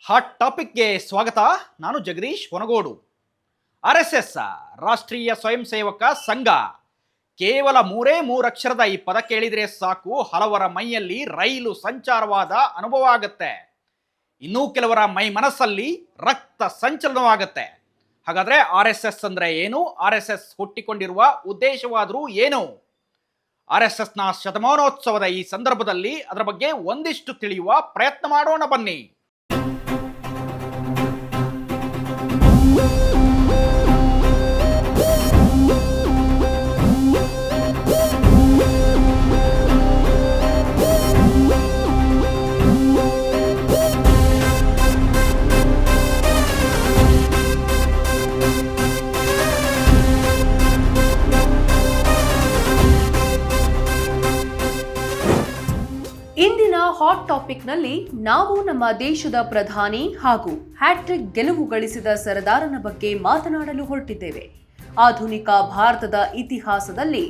Hot ಟಾಪಿಕ್ಗೆ ಸ್ವಾಗತ. ನಾನು Jagadish ಹೊನಗೋಡು. RSS ರಾಷ್ಟ್ರೀಯ ಸ್ವಯಂ ಸೇವಕ ಸಂಘ ಕೇವಲ ಮೂರೇ ಅಕ್ಷರದ ಈ ಪದ ಕೇಳಿದರೆ ಸಾಕು, ಹಲವರ ಮೈಯಲ್ಲಿ ರೈಲು ಸಂಚಾರವಾದ ಅನುಭವ ಆಗತ್ತೆ. ಇನ್ನೂ ಕೆಲವರ ಮೈ ಮನಸ್ಸಲ್ಲಿ ರಕ್ತ ಸಂಚಲನವಾಗತ್ತೆ. ಹಾಗಾದ್ರೆ RSS ಅಂದ್ರೆ ಏನು? RSS ಹುಟ್ಟಿಕೊಂಡಿರುವ ಉದ್ದೇಶವಾದರೂ ಏನು? RSSನ ಶತಮಾನೋತ್ಸವದ ಈ ಸಂದರ್ಭದಲ್ಲಿ ಅದರ ಬಗ್ಗೆ ಒಂದಿಷ್ಟು ತಿಳಿಯುವ ಪ್ರಯತ್ನ ಮಾಡೋಣ ಬನ್ನಿ. ಇಂದಿನ ಹಾಟ್ ಟಾಪಿಕ್ನಲ್ಲಿ ನಾವು ನಮ್ಮ ದೇಶದ ಪ್ರಧಾನಿ ಹಾಗೂ ಹ್ಯಾಟ್ರಿಕ್ ಗೆಲುವು ಗಳಿಸಿದ ಸರದಾರನ ಬಗ್ಗೆ ಮಾತನಾಡಲು ಹೊರಟಿದ್ದೇವೆ. ಆಧುನಿಕ ಭಾರತದ ಇತಿಹಾಸದಲ್ಲಿ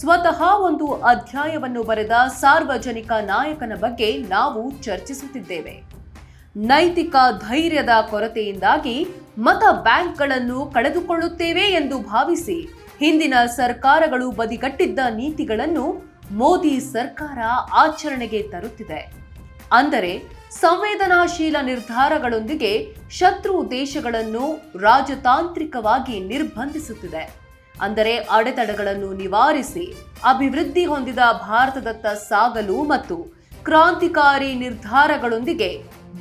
ಸ್ವತಃ ಒಂದು ಅಧ್ಯಾಯವನ್ನು ಬರೆದ ಸಾರ್ವಜನಿಕ ನಾಯಕನ ಬಗ್ಗೆ ನಾವು ಚರ್ಚಿಸುತ್ತಿದ್ದೇವೆ. ನೈತಿಕ ಧೈರ್ಯದ ಕೊರತೆಯಿಂದಾಗಿ ಮತ ಬ್ಯಾಂಕ್ಗಳನ್ನು ಕಳೆದುಕೊಳ್ಳುತ್ತೇವೆ ಎಂದು ಭಾವಿಸಿ ಹಿಂದಿನ ಸರ್ಕಾರಗಳು ಬದಿಗಟ್ಟಿದ್ದ ನೀತಿಗಳನ್ನು ಮೋದಿ ಸರ್ಕಾರ ಆಚರಣೆಗೆ ತರುತ್ತಿದೆ. ಅಂದರೆ ಸಂವೇದನಾಶೀಲ ನಿರ್ಧಾರಗಳೊಂದಿಗೆ ಶತ್ರು ದೇಶಗಳನ್ನು ರಾಜತಾಂತ್ರಿಕವಾಗಿ ನಿರ್ಬಂಧಿಸುತ್ತಿದೆ. ಅಂದರೆ ಅಡೆತಡೆಗಳನ್ನು ನಿವಾರಿಸಿ ಅಭಿವೃದ್ಧಿ ಹೊಂದಿದ ಭಾರತದತ್ತ ಸಾಗಲು ಮತ್ತು ಕ್ರಾಂತಿಕಾರಿ ನಿರ್ಧಾರಗಳೊಂದಿಗೆ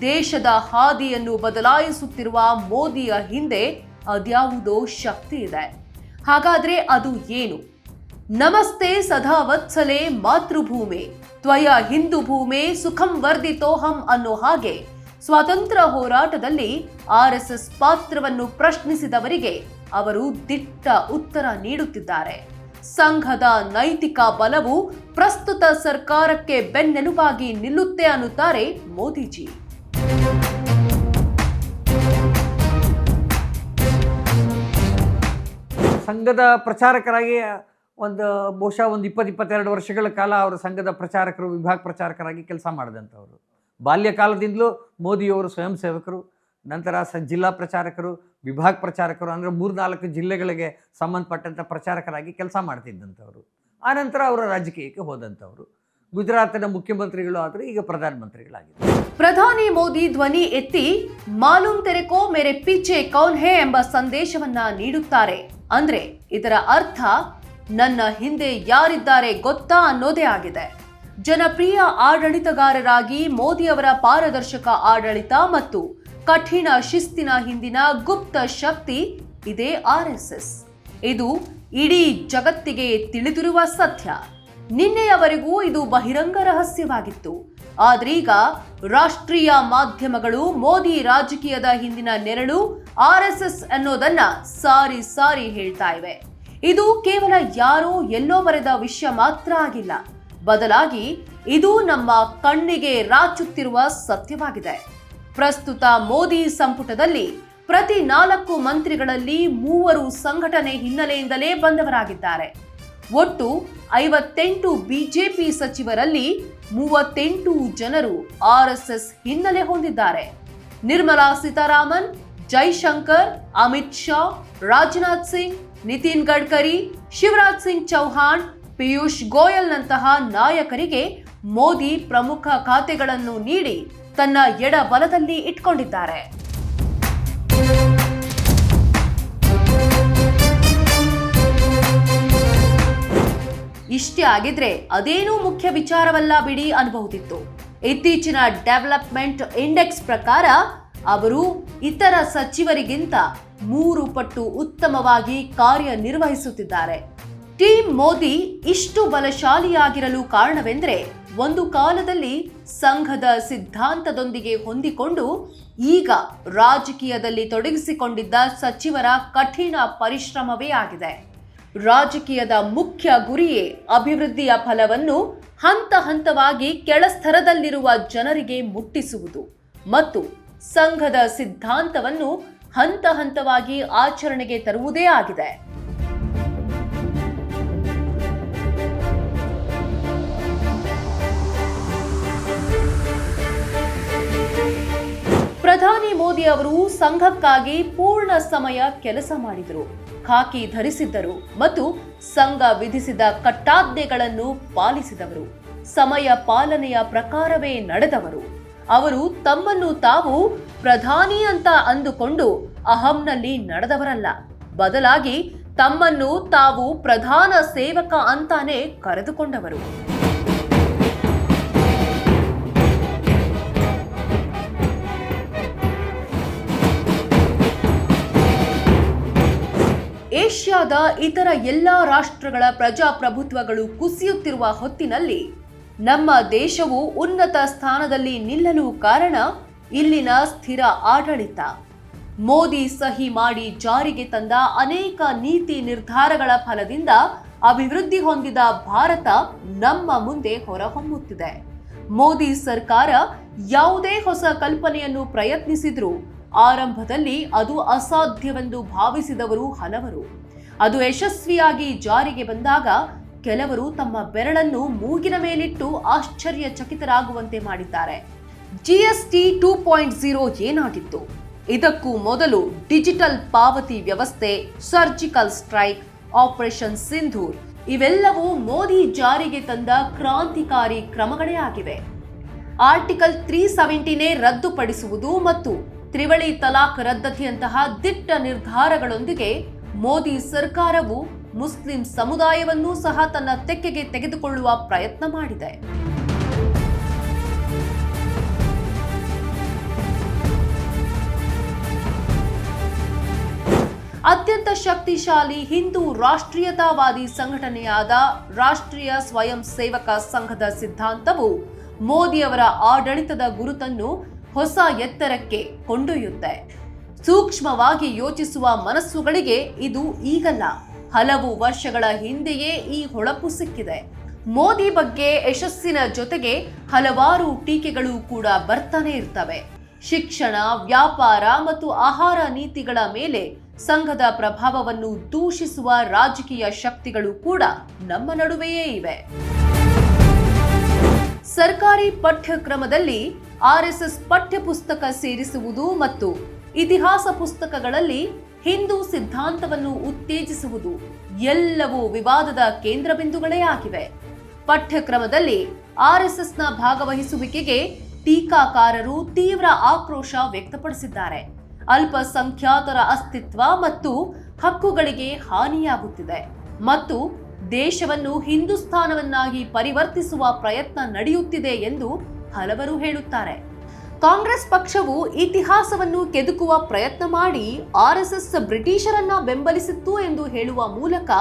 ದೇಶದ ಹಾದಿಯನ್ನು ಬದಲಾಯಿಸುತ್ತಿರುವ ಮೋದಿಯ ಹಿಂದೆ ಅದ್ಯಾವುದೋ ಶಕ್ತಿ ಇದೆ. ಹಾಗಾದ್ರೆ ಅದು ಏನು? ನಮಸ್ತೆ ಸದಾ ವತ್ಸಲೆ ಮಾತೃಭೂಮೆ ತ್ವಯ ಹಿಂದೂ ಭೂಮೆ ಸುಖಂ ವರ್ಧಿತೋಹಂ ಅನ್ನೋ ಹಾಗೆ ಸ್ವಾತಂತ್ರ್ಯ ಹೋರಾಟದಲ್ಲಿ RSS ಪಾತ್ರವನ್ನು ಪ್ರಶ್ನಿಸಿದವರಿಗೆ ಅವರು ದಿಟ್ಟ ಉತ್ತರ ನೀಡುತ್ತಿದ್ದಾರೆ. ಸಂಘದ ನೈತಿಕ ಬಲವು ಪ್ರಸ್ತುತ ಸರ್ಕಾರಕ್ಕೆ ಬೆನ್ನೆಲುಬಾಗಿ ನಿಲ್ಲುತ್ತೆ ಅನ್ನುತ್ತಾರೆ ಮೋದಿಜಿ. ಸಂಘದ ಪ್ರಚಾರಕರಾಗಿ ಬಹುಶಃ 20-22 ವರ್ಷಗಳ ಕಾಲ ಅವರು ಸಂಘದ ಪ್ರಚಾರಕರು, ವಿಭಾಗ ಪ್ರಚಾರಕರಾಗಿ ಕೆಲಸ ಮಾಡಿದಂಥವ್ರು. ಬಾಲ್ಯಕಾಲದಿಂದಲೂ ಮೋದಿಯವರು ಸ್ವಯಂ ಸೇವಕರು, ನಂತರ ಜಿಲ್ಲಾ ಪ್ರಚಾರಕರು, ವಿಭಾಗ ಪ್ರಚಾರಕರು, ಅಂದರೆ 3-4 ಜಿಲ್ಲೆಗಳಿಗೆ ಸಂಬಂಧಪಟ್ಟಂಥ ಪ್ರಚಾರಕರಾಗಿ ಕೆಲಸ ಮಾಡ್ತಿದ್ದಂಥವ್ರು. ಆನಂತರ ಅವರು ರಾಜಕೀಯಕ್ಕೆ ಹೋದಂಥವ್ರು. ಗುಜರಾತಿನ ಮುಖ್ಯಮಂತ್ರಿಗಳು ಆದರೂ ಈಗ ಪ್ರಧಾನಮಂತ್ರಿಗಳಾಗಿದ್ದಾರೆ. ಪ್ರಧಾನಿ ಮೋದಿ ಧ್ವನಿ ಎತ್ತಿ ಮಾಲೂಮ್ ತೆರೆಕೋ ಮೇರೆ ಪೀಚೆ ಕೌನ್ ಹೇ ಎಂಬ ಸಂದೇಶವನ್ನ ನೀಡುತ್ತಾರೆ. ಅಂದ್ರೆ ಇದರ ಅರ್ಥ ನನ್ನ ಹಿಂದೆ ಯಾರಿದ್ದಾರೆ ಗೊತ್ತಾ ಅನ್ನೋದೇ ಆಗಿದೆ. ಜನಪ್ರಿಯ ಆಡಳಿತಗಾರರಾಗಿ ಮೋದಿಯವರ ಪಾರದರ್ಶಕ ಆಡಳಿತ ಮತ್ತು ಕಠಿಣ ಶಿಸ್ತಿನ ಹಿಂದಿನ ಗುಪ್ತ ಶಕ್ತಿ ಇದೇ RSS. ಇದು ಇಡೀ ಜಗತ್ತಿಗೆ ತಿಳಿದಿರುವ ಸತ್ಯ. ನಿನ್ನೆಯವರೆಗೂ ಇದು ಬಹಿರಂಗ ರಹಸ್ಯವಾಗಿತ್ತು. ಆದ್ರೀಗ ರಾಷ್ಟ್ರೀಯ ಮಾಧ್ಯಮಗಳು ಮೋದಿ ರಾಜಕೀಯದ ಹಿಂದಿನ ನೆರಳು RSS ಅನ್ನೋದನ್ನ ಸಾರಿ ಸಾರಿ ಹೇಳ್ತಾ ಇವೆ. ಇದು ಕೇವಲ ಯಾರೋ ಎಲ್ಲೋ ಬರೆದ ವಿಷಯ ಮಾತ್ರ ಆಗಿಲ್ಲ, ಬದಲಾಗಿ ಇದು ನಮ್ಮ ಕಣ್ಣಿಗೆ ರಾಚುತ್ತಿರುವ ಸತ್ಯವಾಗಿದೆ. ಪ್ರಸ್ತುತ ಮೋದಿ ಸಂಪುಟದಲ್ಲಿ ಪ್ರತಿ 4 ಮಂತ್ರಿಗಳಲ್ಲಿ 3 ಸಂಘಟನೆ ಹಿನ್ನೆಲೆಯಿಂದಲೇ ಬಂದವರಾಗಿದ್ದಾರೆ. ಒಟ್ಟು 58 ಬಿಜೆಪಿ ಸಚಿವರಲ್ಲಿ 38 ಜನರು RSS ಹಿನ್ನೆಲೆ ಹೊಂದಿದ್ದಾರೆ. ನಿರ್ಮಲಾ ಸೀತಾರಾಮನ್, ಜೈಶಂಕರ್, ಅಮಿತ್ ಶಾ, ರಾಜನಾಥ್ ಸಿಂಗ್, ನಿತಿನ್ ಗಡ್ಕರಿ, ಶಿವರಾಜ್ ಸಿಂಗ್ ಚೌಹಾಣ್, ಪಿಯೂಷ್ ಗೋಯಲ್ನಂತಹ ನಾಯಕರಿಗೆ ಮೋದಿ ಪ್ರಮುಖ ಖಾತೆಗಳನ್ನು ನೀಡಿ ತನ್ನ ಎಡಬಲದಲ್ಲಿ ಇಟ್ಕೊಂಡಿದ್ದಾರೆ. ಇಷ್ಟೇ ಆಗಿದ್ರೆ ಅದೇನೂ ಮುಖ್ಯ ವಿಚಾರವಲ್ಲ ಬಿಡಿ ಅನ್ಬಹುದಿತ್ತು. ಇತ್ತೀಚಿನ ಡೆವಲಪ್ಮೆಂಟ್ ಇಂಡೆಕ್ಸ್ ಪ್ರಕಾರ ಅವರು ಇತರ ಸಚಿವರಿಗಿಂತ 3 ಪಟ್ಟು ಉತ್ತಮವಾಗಿ ಕಾರ್ಯನಿರ್ವಹಿಸುತ್ತಿದ್ದಾರೆ. ಟೀಮ್ ಮೋದಿ ಇಷ್ಟು ಬಲಶಾಲಿಯಾಗಿರಲು ಕಾರಣವೆಂದರೆ ಒಂದು ಕಾಲದಲ್ಲಿ ಸಂಘದ ಸಿದ್ಧಾಂತದೊಂದಿಗೆ ಹೊಂದಿಕೊಂಡು ಈಗ ರಾಜಕೀಯದಲ್ಲಿ ತೊಡಗಿಸಿಕೊಂಡಿದ್ದ ಸಚಿವರ ಕಠಿಣ ಪರಿಶ್ರಮವೇ ಆಗಿದೆ. ರಾಜಕೀಯದ ಮುಖ್ಯ ಗುರಿಯೇ ಅಭಿವೃದ್ಧಿಯ ಫಲವನ್ನು ಹಂತ ಹಂತವಾಗಿ ಕೆಳಸ್ತರದಲ್ಲಿರುವ ಜನರಿಗೆ ಮುಟ್ಟಿಸುವುದು ಮತ್ತು ಸಂಘದ ಸಿದ್ಧಾಂತವನ್ನು ಹಂತ ಹಂತವಾಗಿ ಆಚರಣೆಗೆ ತರುವುದೇ ಆಗಿದೆ. ಪ್ರಧಾನಿ ಮೋದಿ ಅವರು ಸಂಘಕ್ಕಾಗಿ ಪೂರ್ಣ ಸಮಯ ಕೆಲಸ ಮಾಡಿದರು, ಖಾಕಿ ಧರಿಸಿದ್ದರು ಮತ್ತು ಸಂಘ ವಿಧಿಸಿದ ಕಟ್ಟಾಜ್ಞೆಗಳನ್ನು ಪಾಲಿಸಿದವರು, ಸಮಯ ಪಾಲನೆಯ ಪ್ರಕಾರವೇ ನಡೆದವರು. ಅವರು ತಮ್ಮನ್ನು ತಾವು ಪ್ರಧಾನಿ ಅಂತ ಅಂದುಕೊಂಡು ಅಹಂನಲ್ಲಿ ನಡೆದವರಲ್ಲ, ಬದಲಾಗಿ ತಮ್ಮನ್ನು ತಾವು ಪ್ರಧಾನ ಸೇವಕ ಅಂತಾನೆ ಕರೆದುಕೊಂಡವರು. ಏಷ್ಯಾದ ಇತರ ಎಲ್ಲಾ ರಾಷ್ಟ್ರಗಳ ಪ್ರಜಾಪ್ರಭುತ್ವಗಳು ಕುಸಿಯುತ್ತಿರುವ ಹೊತ್ತಿನಲ್ಲಿ ನಮ್ಮ ದೇಶವು ಉನ್ನತ ಸ್ಥಾನದಲ್ಲಿ ನಿಲ್ಲಲು ಕಾರಣ ಇಲ್ಲಿನ ಸ್ಥಿರ ಆಡಳಿತ. ಮೋದಿ ಸಹಿ ಮಾಡಿ ಜಾರಿಗೆ ತಂದ ಅನೇಕ ನೀತಿ ನಿರ್ಧಾರಗಳ ಫಲದಿಂದ ಅಭಿವೃದ್ಧಿ ಹೊಂದಿದ ಭಾರತ ನಮ್ಮ ಮುಂದೆ ಹೊರಹೊಮ್ಮುತ್ತಿದೆ. ಮೋದಿ ಸರ್ಕಾರ ಯಾವುದೇ ಹೊಸ ಕಲ್ಪನೆಯನ್ನು ಪ್ರಯತ್ನಿಸಿದ್ರೂ ಆರಂಭದಲ್ಲಿ ಅದು ಅಸಾಧ್ಯವೆಂದು ಭಾವಿಸಿದವರು ಹಲವರು. ಅದು ಯಶಸ್ವಿಯಾಗಿ ಜಾರಿಗೆ ಬಂದಾಗ ಕೆಲವರು ತಮ್ಮ ಬೆರಳನ್ನು ಮೂಗಿನ ಮೇಲಿಟ್ಟು ಆಶ್ಚರ್ಯಚಕಿತರಾಗುವಂತೆ ಮಾಡಿದ್ದಾರೆ. GST 2.0 ಏನಾಗಿತ್ತು? ಇದಕ್ಕೂ ಮೊದಲು ಡಿಜಿಟಲ್ ಪಾವತಿ ವ್ಯವಸ್ಥೆ, ಸರ್ಜಿಕಲ್ ಸ್ಟ್ರೈಕ್, ಆಪರೇಷನ್ ಸಿಂಧೂರ್ ಇವೆಲ್ಲವೂ ಮೋದಿ ಜಾರಿಗೆ ತಂದ ಕ್ರಾಂತಿಕಾರಿ ಕ್ರಮಗಳೇ ಆಗಿವೆ. ಆರ್ಟಿಕಲ್ 370ನೇ ರದ್ದುಪಡಿಸುವುದು ಮತ್ತು ತ್ರಿವಳಿ ತಲಾಖ್ ರದ್ದತಿಯಂತಹ ದಿಟ್ಟ ನಿರ್ಧಾರಗಳೊಂದಿಗೆ ಮೋದಿ ಸರ್ಕಾರವು ಮುಸ್ಲಿಂ ಸಮುದಾಯವನ್ನೂ ಸಹ ತನ್ನ ತೆಕ್ಕೆಗೆ ತೆಗೆದುಕೊಳ್ಳುವ ಪ್ರಯತ್ನ ಮಾಡಿದೆ. ಅತ್ಯಂತ ಶಕ್ತಿಶಾಲಿ ಹಿಂದೂ ರಾಷ್ಟ್ರೀಯತಾವಾದಿ ಸಂಘಟನೆಯಾದ ರಾಷ್ಟ್ರೀಯ ಸ್ವಯಂ ಸೇವಕ ಸಂಘದ ಸಿದ್ಧಾಂತವು ಮೋದಿಯವರ ಆಡಳಿತದ ಗುರುತನ್ನು ಹೊಸ ಎತ್ತರಕ್ಕೆ ಕೊಂಡೊಯ್ಯುತ್ತೆ. ಸೂಕ್ಷ್ಮವಾಗಿ ಯೋಚಿಸುವ ಮನಸ್ಸುಗಳಿಗೆ ಇದು ಈಗಲ್ಲ, ಹಲವು ವರ್ಷಗಳ ಹಿಂದೆಯೇ ಈ ಹೊಳಪು ಸಿಕ್ಕಿದೆ. ಮೋದಿ ಬಗ್ಗೆ ಯಶಸ್ಸಿನ ಜೊತೆಗೆ ಹಲವಾರು ಟೀಕೆಗಳು ಕೂಡ ಬರ್ತಾನೆ ಇರ್ತವೆ. ಶಿಕ್ಷಣ, ವ್ಯಾಪಾರ ಮತ್ತು ಆಹಾರ ನೀತಿಗಳ ಮೇಲೆ ಸಂಘದ ಪ್ರಭಾವವನ್ನು ದೂಷಿಸುವ ರಾಜಕೀಯ ಶಕ್ತಿಗಳು ಕೂಡ ನಮ್ಮ ನಡುವೆಯೇ ಇವೆ. ಸರ್ಕಾರಿ ಪಠ್ಯಕ್ರಮದಲ್ಲಿ RSS ಪಠ್ಯಪುಸ್ತಕ ಸೇರಿಸುವುದು ಮತ್ತು ಇತಿಹಾಸ ಪುಸ್ತಕಗಳಲ್ಲಿ ಹಿಂದೂ ಸಿದ್ಧಾಂತವನ್ನು ಉತ್ತೇಜಿಸುವುದು ಎಲ್ಲವೂ ವಿವಾದದ ಕೇಂದ್ರ ಬಿಂದುಗಳೇ ಆಗಿವೆ. ಪಠ್ಯಕ್ರಮದಲ್ಲಿ RSSನ ಭಾಗವಹಿಸುವಿಕೆಗೆ ಟೀಕಾಕಾರರು ತೀವ್ರ ಆಕ್ರೋಶ ವ್ಯಕ್ತಪಡಿಸಿದ್ದಾರೆ. ಅಲ್ಪಸಂಖ್ಯಾತರ ಅಸ್ತಿತ್ವ ಮತ್ತು ಹಕ್ಕುಗಳಿಗೆ ಹಾನಿಯಾಗುತ್ತಿದೆ ಮತ್ತು ದೇಶವನ್ನು ಹಿಂದೂಸ್ಥಾನವನ್ನಾಗಿ ಪರಿವರ್ತಿಸುವ ಪ್ರಯತ್ನ ನಡೆಯುತ್ತಿದೆ ಎಂದು ಹಲವರು ಹೇಳುತ್ತಾರೆ. ಕಾಂಗ್ರೆಸ್ ಪಕ್ಷವು ಇತಿಹಾಸವನ್ನು ಕೆದಕುವ ಪ್ರಯತ್ನ ಮಾಡಿ RSS ಬ್ರಿಟಿಷರನ್ನ ಬೆಂಬಲಿಸಿತ್ತು ಎಂದು ಹೇಳುವ ಮೂಲಕ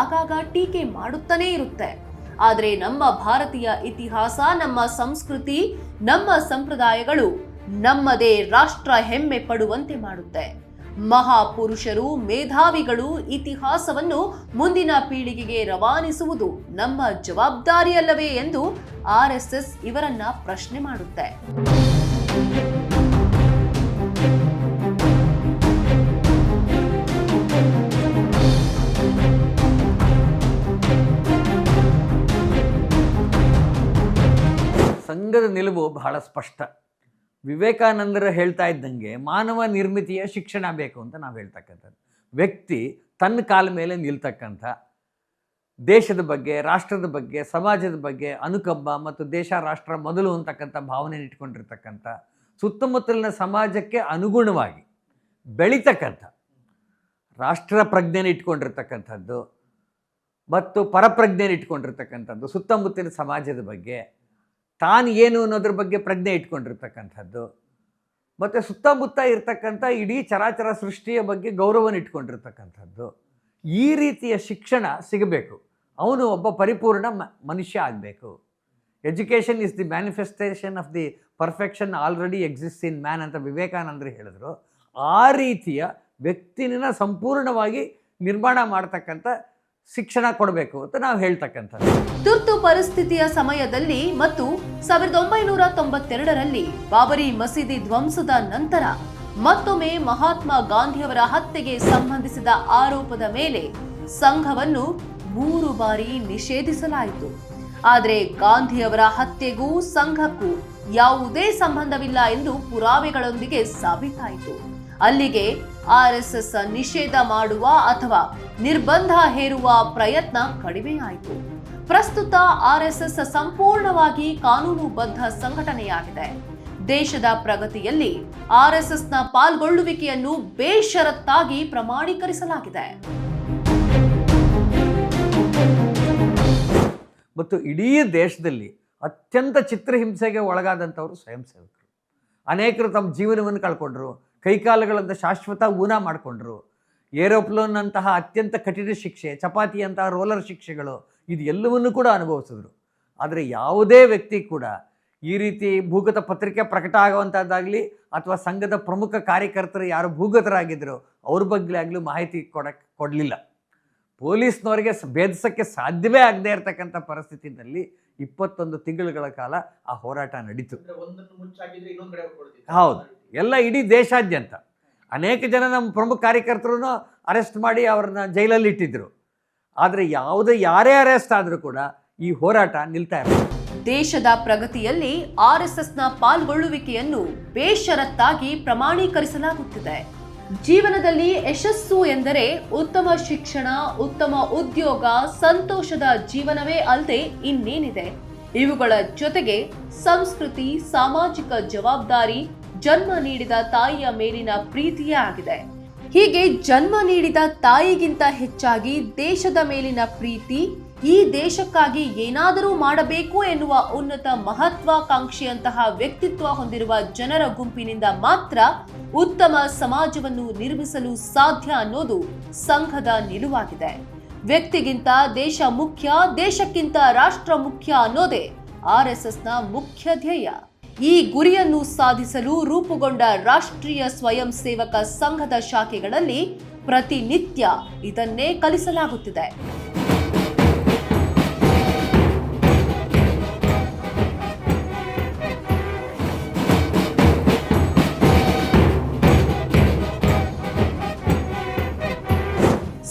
ಆಗಾಗ ಟೀಕೆ ಮಾಡುತ್ತಾನೇ ಇರುತ್ತೆ. ಆದರೆ ನಮ್ಮ ಭಾರತೀಯ ಇತಿಹಾಸ, ನಮ್ಮ ಸಂಸ್ಕೃತಿ, ನಮ್ಮ ಸಂಪ್ರದಾಯಗಳು ನಮ್ಮದೇ ರಾಷ್ಟ್ರ ಹೆಮ್ಮೆ ಪಡುವಂತೆ ಮಾಡುತ್ತೆ. ಮಹಾಪುರುಷರು, ಮೇಧಾವಿಗಳು ಇತಿಹಾಸವನ್ನು ಮುಂದಿನ ಪೀಳಿಗೆಗೆ ರವಾನಿಸುವುದು ನಮ್ಮ ಜವಾಬ್ದಾರಿಯಲ್ಲವೇ ಎಂದು RSS ಇವರನ್ನ ಪ್ರಶ್ನೆ ಮಾಡುತ್ತೆ. ಸಂಘದ ನಿಲುವು ಬಹಳ ಸ್ಪಷ್ಟ. ವಿವೇಕಾನಂದರು ಹೇಳ್ತಾ ಇದ್ದಂಗೆ ಮಾನವ ನಿರ್ಮಿತಿಯ ಶಿಕ್ಷಣ ಬೇಕು ಅಂತ ನಾವು ಹೇಳ್ತಕ್ಕಂಥದ್ದು. ವ್ಯಕ್ತಿ ತನ್ನ ಕಾಲ ಮೇಲೆ ನಿಲ್ತಕ್ಕಂಥ, ದೇಶದ ಬಗ್ಗೆ, ರಾಷ್ಟ್ರದ ಬಗ್ಗೆ, ಸಮಾಜದ ಬಗ್ಗೆ ಅನುಕಂಪ ಮತ್ತು ದೇಶ ರಾಷ್ಟ್ರ ಮೊದಲು ಅಂತಕ್ಕಂಥ ಭಾವನೆ ಇಟ್ಕೊಂಡಿರ್ತಕ್ಕಂಥ, ಸುತ್ತಮುತ್ತಲಿನ ಸಮಾಜಕ್ಕೆ ಅನುಗುಣವಾಗಿ ಬೆಳೀತಕ್ಕಂಥ, ರಾಷ್ಟ್ರ ಪ್ರಜ್ಞೆನ ಇಟ್ಕೊಂಡಿರ್ತಕ್ಕಂಥದ್ದು ಮತ್ತು ಪರಪ್ರಜ್ಞೆನ ಇಟ್ಕೊಂಡಿರ್ತಕ್ಕಂಥದ್ದು, ಸುತ್ತಮುತ್ತಲಿನ ಸಮಾಜದ ಬಗ್ಗೆ ತಾನು ಏನು ಅನ್ನೋದ್ರ ಬಗ್ಗೆ ಪ್ರಜ್ಞೆ ಇಟ್ಕೊಂಡಿರ್ತಕ್ಕಂಥದ್ದು ಮತ್ತು ಸುತ್ತಮುತ್ತ ಇರ್ತಕ್ಕಂಥ ಇಡೀ ಚರಾಚರ ಸೃಷ್ಟಿಯ ಬಗ್ಗೆ ಗೌರವನ ಇಟ್ಕೊಂಡಿರ್ತಕ್ಕಂಥದ್ದು, ಈ ರೀತಿಯ ಶಿಕ್ಷಣ ಸಿಗಬೇಕು. ಅವನು ಒಬ್ಬ ಪರಿಪೂರ್ಣ ಮನುಷ್ಯ ಆಗಬೇಕು. Education is the manifestation of the perfection already exist in man ಅಂತ ವಿವೇಕಾನಂದರು ಹೇಳಿದ್ರು. ಆ ರೀತಿಯ ವ್ಯಕ್ತಿನ ಸಂಪೂರ್ಣವಾಗಿ ನಿರ್ಮಾಣ ಮಾಡ್ತಕ್ಕಂಥ ಶಿಕ್ಷಣ ಕೊಡಬೇಕು ಅಂತ ನಾವು ಹೇಳ್ತಕ್ಕಂಥದ್ದು. ತುರ್ತು ಪರಿಸ್ಥಿತಿಯ ಸಮಯದಲ್ಲಿ ಮತ್ತು 1992ರಲ್ಲಿ ಬಾಬರಿ ಮಸೀದಿ ಧ್ವಂಸದ ನಂತರ ಮತ್ತೊಮ್ಮೆ ಮಹಾತ್ಮ ಗಾಂಧಿಯವರ ಹತ್ಯೆಗೆ ಸಂಬಂಧಿಸಿದ ಆರೋಪದ ಮೇಲೆ ಸಂಘವನ್ನು 3 ಬಾರಿ ನಿಷೇಧಿಸಲಾಯಿತು. ಆದರೆ ಗಾಂಧಿಯವರ ಹತ್ಯೆಗೂ ಸಂಘಕ್ಕೂ ಯಾವುದೇ ಸಂಬಂಧವಿಲ್ಲ ಎಂದು ಪುರಾವೆಗಳೊಂದಿಗೆ ಸಾಬೀತಾಯಿತು. ಅಲ್ಲಿಗೆ ಆರ್ಎಸ್ಎಸ್ ನಿಷೇಧ ಮಾಡುವ ಅಥವಾ ನಿರ್ಬಂಧ ಹೇರುವ ಪ್ರಯತ್ನ ಕಡಿಮೆಯಾಯಿತು. ಪ್ರಸ್ತುತ ಆರ್ಎಸ್ಎಸ್ ಸಂಪೂರ್ಣವಾಗಿ ಕಾನೂನುಬದ್ಧ ಸಂಘಟನೆಯಾಗಿದೆ. ದೇಶದ ಪ್ರಗತಿಯಲ್ಲಿ ಆರ್ಎಸ್ಎಸ್ನ ಪಾಲ್ಗೊಳ್ಳುವಿಕೆಯನ್ನು ಬೇಷರತ್ತಾಗಿ ಪ್ರಮಾಣೀಕರಿಸಲಾಗಿದೆ. ಮತ್ತು ಇಡೀ ದೇಶದಲ್ಲಿ ಅತ್ಯಂತ ಚಿತ್ರಹಿಂಸೆಗೆ ಒಳಗಾದಂಥವರು ಸ್ವಯಂ ಸೇವಕರು. ಅನೇಕರು ತಮ್ಮ ಜೀವನವನ್ನು ಕಳ್ಕೊಂಡ್ರು, ಕೈಕಾಲುಗಳಂತ ಶಾಶ್ವತ ಊನ ಮಾಡಿಕೊಂಡ್ರು. ಏರೋಪ್ಲೇನ್ ಅಂತಹ ಅತ್ಯಂತ ಕಠಿಣ ಶಿಕ್ಷೆ, ಚಪಾತಿಯಂತಹ ರೋಲರ್ ಶಿಕ್ಷೆಗಳು, ಇದು ಎಲ್ಲವನ್ನೂ ಕೂಡ ಅನುಭವಿಸಿದ್ರು. ಆದರೆ ಯಾವುದೇ ವ್ಯಕ್ತಿ ಕೂಡ ಈ ರೀತಿ ಭೂಗತ ಪತ್ರಿಕೆ ಪ್ರಕಟ ಆಗುವಂಥದ್ದಾಗಲಿ ಅಥವಾ ಸಂಘದ ಪ್ರಮುಖ ಕಾರ್ಯಕರ್ತರು ಯಾರು ಭೂಗತರಾಗಿದ್ದರು ಅವ್ರ ಬಗ್ಗೆ ಆಗಲಿ ಮಾಹಿತಿ ಕೊಡಲಿಲ್ಲ. ಪೊಲೀಸ್ನವರಿಗೆ ಭೇದಿಸೋಕ್ಕೆ ಸಾಧ್ಯವೇ ಆಗದೆ ಇರತಕ್ಕಂಥ ಪರಿಸ್ಥಿತಿಯಲ್ಲಿ 21 ತಿಂಗಳುಗಳ ಕಾಲ ಆ ಹೋರಾಟ ನಡೀತು. ಹೌದು, ಎಲ್ಲ ಇಡೀ ದೇಶಾದ್ಯಂತ ಅನೇಕ ಜನ ನಮ್ಮ ಪ್ರಮುಖ ಕಾರ್ಯಕರ್ತರು ಅರೆಸ್ಟ್ ಮಾಡಿ ಅವ್ರನ್ನ ಜೈಲಲ್ಲಿ ಇಟ್ಟಿದ್ರು. ಆದರೆ ಯಾರೇ ಅರೆಸ್ಟ್ ಆದರೂ ಕೂಡ ಈ ಹೋರಾಟ ನಿಲ್ತಾ ಇರಲಿಲ್ಲ. ದೇಶದ ಪ್ರಗತಿಯಲ್ಲಿ ಆರ್ಎಸ್ಎಸ್ನ ಪಾಲ್ಗೊಳ್ಳುವಿಕೆಯನ್ನು ಬೇಷರತ್ತಾಗಿ ಪ್ರಮಾಣೀಕರಿಸಲಾಗುತ್ತಿದೆ. ಜೀವನದಲ್ಲಿ ಯಶಸ್ಸು ಎಂದರೆ ಉತ್ತಮ ಶಿಕ್ಷಣ, ಉತ್ತಮ ಉದ್ಯೋಗ, ಸಂತೋಷದ ಜೀವನವೇ ಅಲ್ಲದೆ ಇನ್ನೇನಿದೆ. ಇವುಗಳ ಜೊತೆಗೆ ಸಂಸ್ಕೃತಿ, ಸಾಮಾಜಿಕ ಜವಾಬ್ದಾರಿ, ಜನ್ಮ ನೀಡಿದ ತಾಯಿಯ ಮೇಲಿನ ಪ್ರೀತಿಯೇ ಆಗಿದೆ. ಹೀಗೆ ಜನ್ಮ ನೀಡಿದ ತಾಯಿಗಿಂತ ಹೆಚ್ಚಾಗಿ ದೇಶದ ಮೇಲಿನ ಪ್ರೀತಿ, ಈ ದೇಶಕ್ಕಾಗಿ ಏನಾದರೂ ಮಾಡಬೇಕು ಎನ್ನುವ ಉನ್ನತ ಮಹತ್ವಾಕಾಂಕ್ಷೆಯಂತಹ ವ್ಯಕ್ತಿತ್ವ ಹೊಂದಿರುವ ಜನರ ಗುಂಪಿನಿಂದ ಮಾತ್ರ ಉತ್ತಮ ಸಮಾಜವನ್ನು ನಿರ್ಮಿಸಲು ಸಾಧ್ಯ ಅನ್ನೋದು ಸಂಘದ ನಿಲುವಾಗಿದೆ. ವ್ಯಕ್ತಿಗಿಂತ ದೇಶ ಮುಖ್ಯ, ದೇಶಕ್ಕಿಂತ ರಾಷ್ಟ್ರ ಮುಖ್ಯ ಅನ್ನೋದೇ ಆರ್ಎಸ್ಎಸ್ನ ಮುಖ್ಯ ಧ್ಯೇಯ. ಈ ಗುರಿಯನ್ನು ಸಾಧಿಸಲು ರೂಪುಗೊಂಡ ರಾಷ್ಟ್ರೀಯ ಸ್ವಯಂ ಸೇವಕ ಸಂಘದ ಶಾಖೆಗಳಲ್ಲಿ ಪ್ರತಿನಿತ್ಯ ಇದನ್ನೇ ಕಲಿಸಲಾಗುತ್ತಿದೆ.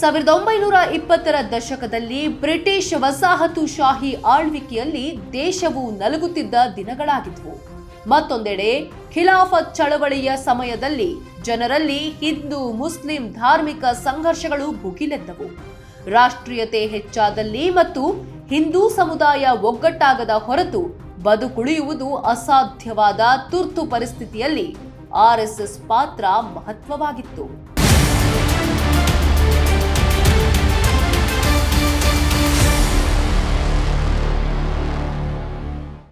ಸಾವಿರದ 1920ರ ದಶಕದಲ್ಲಿ ಬ್ರಿಟಿಷ್ ವಸಾಹತುಶಾಹಿ ಆಳ್ವಿಕೆಯಲ್ಲಿ ದೇಶವು ನಲುಗುತ್ತಿದ್ದ ದಿನಗಳಾಗಿದ್ವು. ಮತ್ತೊಂದೆಡೆ ಖಿಲಾಫತ್ ಚಳವಳಿಯ ಸಮಯದಲ್ಲಿ ಜನರಲ್ಲಿ ಹಿಂದೂ ಮುಸ್ಲಿಂ ಧಾರ್ಮಿಕ ಸಂಘರ್ಷಗಳು ಭುಗಿಲೆದ್ದವು. ರಾಷ್ಟ್ರೀಯತೆ ಹೆಚ್ಚಾದಲ್ಲಿ ಮತ್ತು ಹಿಂದೂ ಸಮುದಾಯ ಒಗ್ಗಟ್ಟಾಗದ ಹೊರತು ಬದುಕುಳಿಯುವುದು ಅಸಾಧ್ಯವಾದ ತುರ್ತು ಪರಿಸ್ಥಿತಿಯಲ್ಲಿ ಆರ್ಎಸ್ಎಸ್ ಪಾತ್ರ ಮಹತ್ವವಾಗಿತ್ತು.